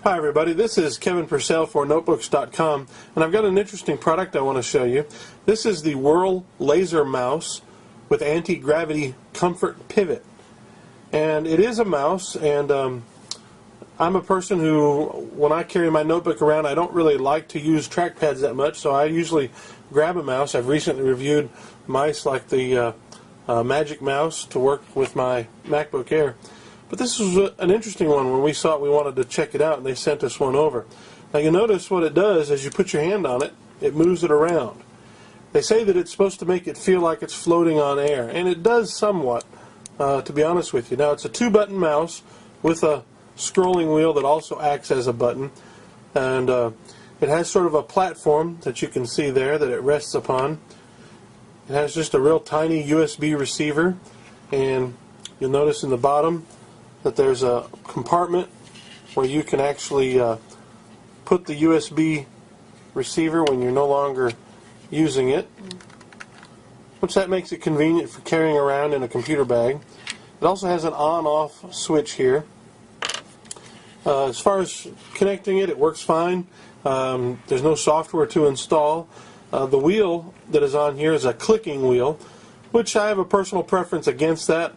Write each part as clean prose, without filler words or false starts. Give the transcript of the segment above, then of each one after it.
Hi everybody, this is Kevin Purcell for Notebooks.com, and I've got an interesting product I want to show you. This is the Whirl Laser Mouse with Anti-Gravity Comfort Pivot. And it is a mouse, and I'm a person who, when I carry my notebook around, I don't really like to use trackpads that much, so I usually grab a mouse. I've recently reviewed mice like the Magic Mouse to work with my MacBook Air. But this was an interesting one. When we saw it, we wanted to check it out, and they sent us one over. Now you notice what it does as you put your hand on it, it moves it around. They say that it's supposed to make it feel like it's floating on air, and it does somewhat, to be honest with you. Now it's a 2-button mouse with a scrolling wheel that also acts as a button, and it has sort of a platform that you can see there that it rests upon. It has just a real tiny USB receiver, and you'll notice in the bottom that there's a compartment where you can actually put the USB receiver when you're no longer using it, which that makes it convenient for carrying around in a computer bag. It also has an on-off switch here. As far as connecting it, it works fine. There's no software to install. The wheel that is on here is a clicking wheel, which I have a personal preference against that.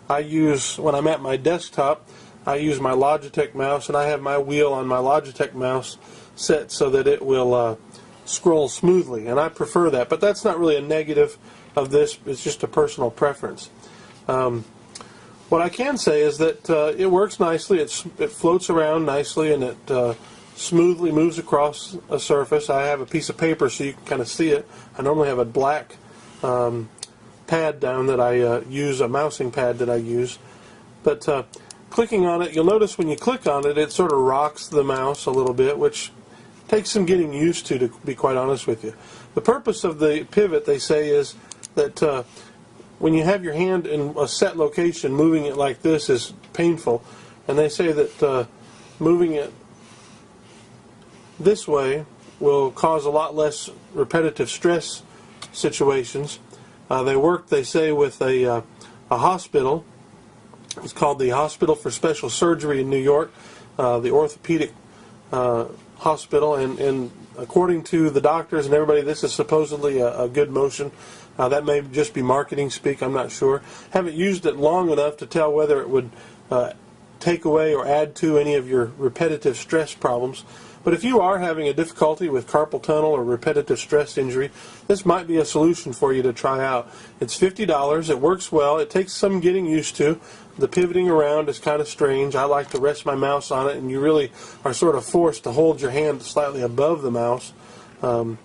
I use, when I'm at my desktop, I use my Logitech mouse, and I have my wheel on my Logitech mouse set so that it will scroll smoothly, and I prefer that. But that's not really a negative of this, it's just a personal preference. What I can say is that it works nicely, it floats around nicely, and it smoothly moves across a surface. I have a piece of paper so you can kind of see it. I normally have a black pad down that I use, a mousing pad that I use. But clicking on it, you'll notice when you click on it, it sort of rocks the mouse a little bit, which takes some getting used to be quite honest with you. The purpose of the pivot, they say, is that when you have your hand in a set location, moving it like this is painful. And they say that moving it this way will cause a lot less repetitive stress situations. They work, they say, with a hospital. It's called the Hospital for Special Surgery in New York, the orthopedic hospital, and according to the doctors and everybody, this is supposedly a good motion. That may just be marketing speak, I'm not sure. Haven't used it long enough to tell whether it would take away or add to any of your repetitive stress problems. But if you are having a difficulty with carpal tunnel or repetitive stress injury, this might be a solution for you to try out. It's $50. It works well. It takes some getting used to. The pivoting around is kind of strange. I like to rest my mouse on it, and you really are sort of forced to hold your hand slightly above the mouse,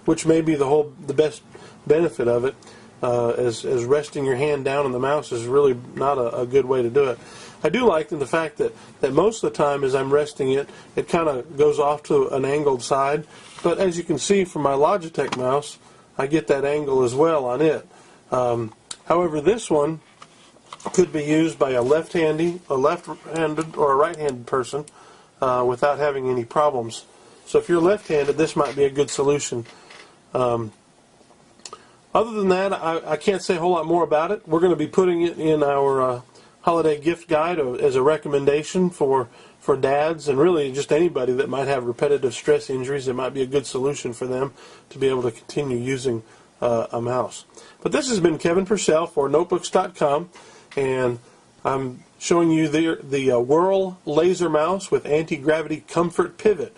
which may be the best benefit of it, as resting your hand down on the mouse is really not a good way to do it. I do like the fact that most of the time as I'm resting it, it kind of goes off to an angled side. But as you can see from my Logitech mouse, I get that angle as well on it. However, this one could be used by a left-handed or a right-handed person without having any problems. So if you're left-handed, this might be a good solution. Other than that, I can't say a whole lot more about it. We're going to be putting it in our holiday gift guide as a recommendation for dads and really just anybody that might have repetitive stress injuries. It might be a good solution for them to be able to continue using a mouse. But this has been Kevin Purcell for Notebooks.com, and I'm showing you the Whirl Laser Mouse with Anti-Gravity Comfort Pivot.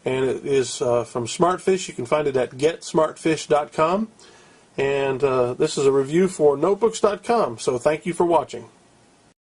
And it is from Smartfish. You can find it at GetSmartfish.com. And this is a review for Notebooks.com. So thank you for watching.